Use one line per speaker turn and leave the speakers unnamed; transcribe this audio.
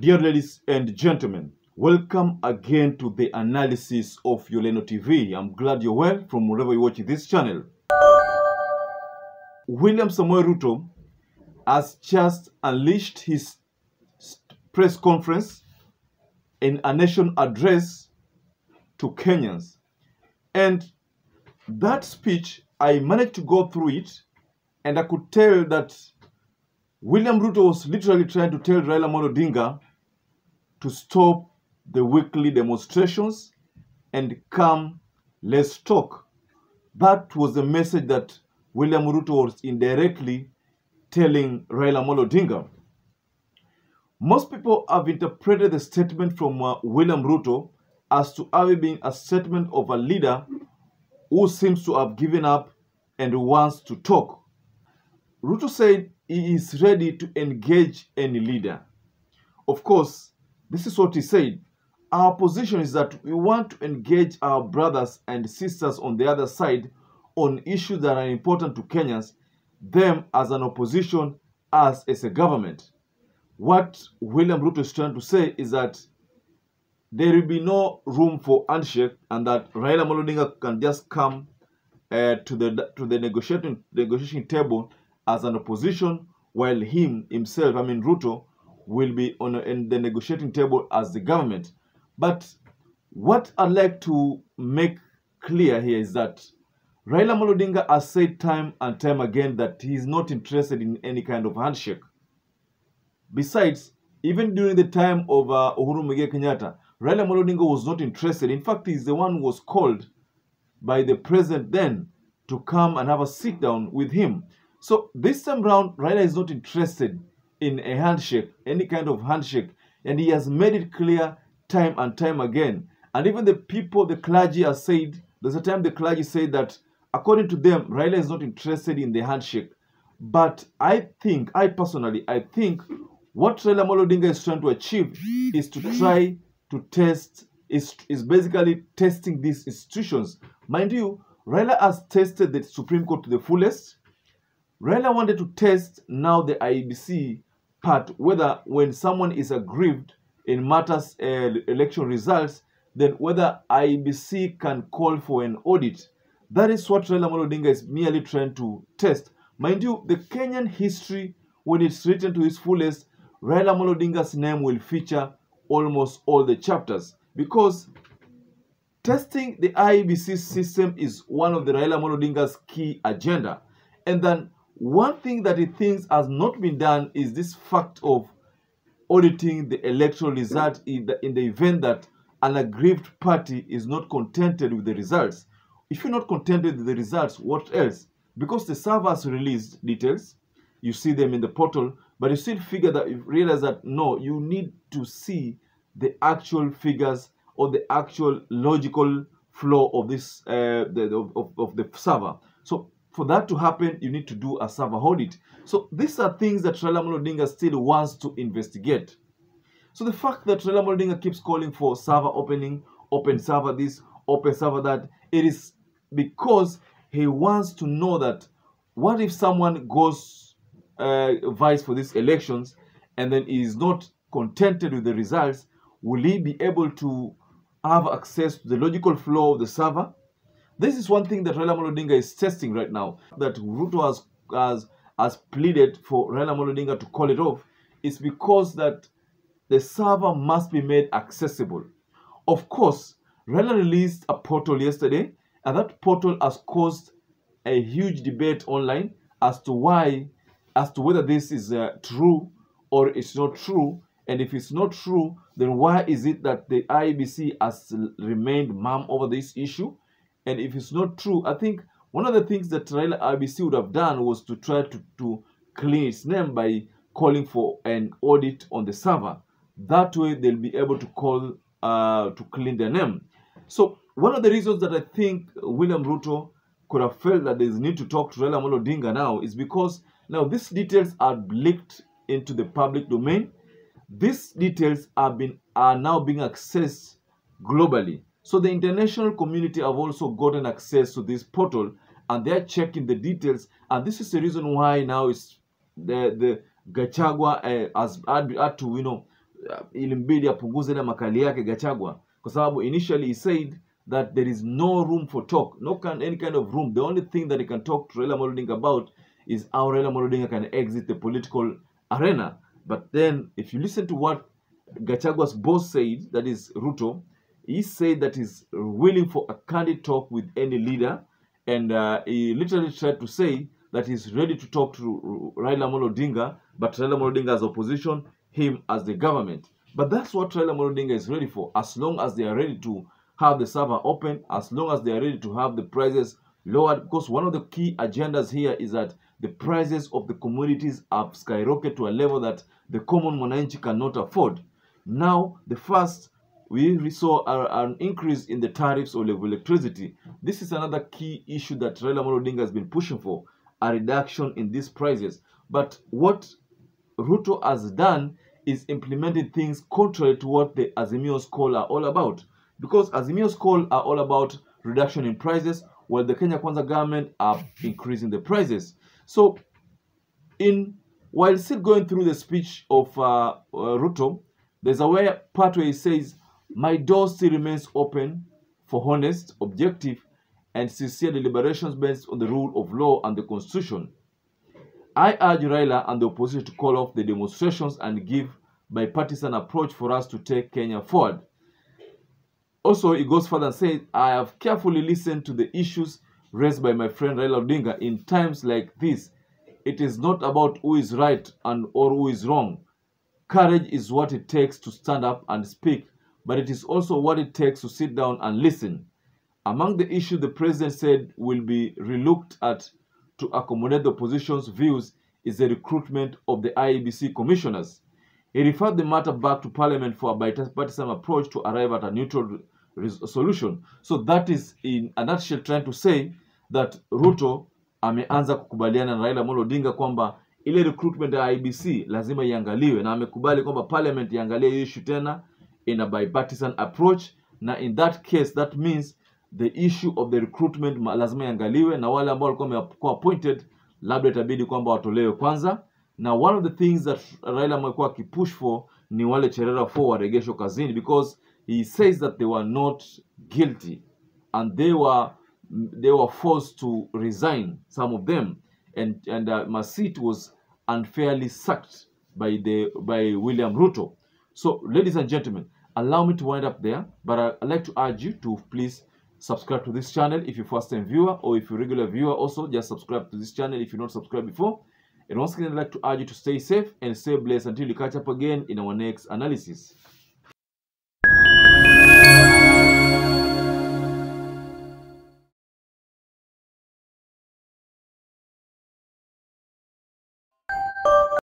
Dear ladies and gentlemen, welcome again to the analysis of YOLENO TV. I'm glad you're well from wherever you're watching this channel. William Samoei Ruto has just unleashed his press conference in a nation address to Kenyans. And that speech, I managed to go through it, and I could tell that William Ruto was literally trying to tell Raila Odinga to stop the weekly demonstrations and come, let's talk. That was the message that William Ruto was indirectly telling Raila Odinga. Most people have interpreted the statement from William Ruto as to have been a statement of a leader who seems to have given up and wants to talk. Ruto said he is ready to engage any leader. Of course, this is what he said. Our position is that we want to engage our brothers and sisters on the other side on issues that are important to Kenyans, them as an opposition, us as a government. What William Ruto is trying to say is that there will be no room for handshake and that Raila Odinga can just come to the negotiation table as an opposition, while himself, Ruto, will be in the negotiating table as the government. But what I'd like to make clear here is that Raila Odinga has said time and time again that he is not interested in any kind of handshake. Besides, even during the time of Uhuru Muigai Kenyatta, Raila Odinga was not interested. In fact, he's the one who was called by the president then to come and have a sit down with him. So this time round, Raila is not interested in a handshake, any kind of handshake. And he has made it clear time and time again. And even the people, the clergy has said, there's a time the clergy said that according to them, Raila is not interested in the handshake. But I personally think what Raila Odinga is trying to achieve is to try to test, is basically testing these institutions. Mind you, Raila has tested the Supreme Court to the fullest. Raila wanted to test now the IEBC part, whether when someone is aggrieved in matters election results, then whether IEBC can call for an audit. That is what Raila Odinga is merely trying to test. Mind you, the Kenyan history, when it's written to its fullest, Raila Odinga's name will feature almost all the chapters, because testing the IEBC system is one of the Raila Odinga's key agenda. And then one thing that he thinks has not been done is this fact of auditing the electoral result in the event that an aggrieved party is not contented with the results. If you're not contented with the results, what else? Because the servers released details, you see them in the portal, but you still realize that no, you need to see the actual figures or the actual logical flow of this of the server. So for that to happen, you need to do a server audit. So these are things that Raila Odinga still wants to investigate. So the fact that Raila Odinga keeps calling for server opening, open server this, open server that, it is because he wants to know that what if someone goes vice for these elections and then is not contented with the results, will he be able to have access to the logical flow of the server? This is one thing that Raila Odinga is testing right now, that Ruto has pleaded for Raila Odinga to call it off, is because that the server must be made accessible. Of course, Raila released a portal yesterday, and that portal has caused a huge debate online as to whether this is true or it's not true. And if it's not true, then why is it that the IEBC has remained mum over this issue? And if it's not true, I think one of the things that Raila IEBC would have done was to try to clean its name by calling for an audit on the server. That way, they'll be able to call to clean their name. So one of the reasons that I think William Ruto could have felt that there's need to talk to Raila Odinga now is because now these details are leaked into the public domain. These details are now being accessed globally. So the international community have also gotten access to this portal, and they're checking the details. And this is the reason why now it's the Gachagua has had to ilimbidi apunguze ile makali yake Gachagua, kwa sababu initially he said that there is no room for talk, any kind of room. The only thing that he can talk to Raila Odinga about is how Raila Odinga can exit the political arena. But then, if you listen to what Gachagua's boss said, that is Ruto, he said that he's willing for a candid talk with any leader, and he literally tried to say that he's ready to talk to Raila Odinga, but Raila Odinga as opposition, him as the government. But that's what Raila Odinga is ready for, as long as they are ready to have the server open, as long as they are ready to have the prices lowered, because one of the key agendas here is that the prices of the commodities have skyrocketed to a level that the common mwananchi cannot afford. Now, the first, we saw an increase in the tariffs of electricity. This is another key issue that Raila Odinga has been pushing for, a reduction in these prices. But what Ruto has done is implementing things contrary to what the Azimio's call are all about. Because Azimio's call are all about reduction in prices, while the Kenya Kwanza government are increasing the prices. So, while still going through the speech of Ruto, there's a part where he says, "My door still remains open for honest, objective, and sincere deliberations based on the rule of law and the Constitution. I urge Raila and the opposition to call off the demonstrations and give bipartisan approach for us to take Kenya forward." Also, he goes further and says, "I have carefully listened to the issues raised by my friend Raila Odinga. In times like this, it is not about who is right or who is wrong. Courage is what it takes to stand up and speak, but it is also what it takes to sit down and listen. Among the issues the president said will be relooked at to accommodate the opposition's views is the recruitment of the IEBC commissioners." He referred the matter back to Parliament for a bipartisan approach to arrive at a neutral solution. So that is, in a nutshell, trying to say that Ruto ameanza kukubaliana na Raila Odinga kwamba ile recruitment ya IEBC lazima iangaliwe, na amekubali kwamba Parliament iangalie issue tena in a bipartisan approach, na in that case that means the issue of the recruitment lazima iangaliwe, na wale ambao walikuwa wamekuwa appointed labda itabidi kwamba watolewe kwanza. Now, one of the things that Raila amekuwa akipush for ni wale Cherera 4 waregeshwe kazini, because he says that they were not guilty and they were forced to resign, some of them, and Masit was unfairly sacked by William Ruto. So, ladies and gentlemen, allow me to wind up there, but I'd like to urge you to please subscribe to this channel if you're first-time viewer, or if you're a regular viewer also, just subscribe to this channel if you're not subscribed before. And once again, I'd like to urge you to stay safe and stay blessed until we catch up again in our next analysis.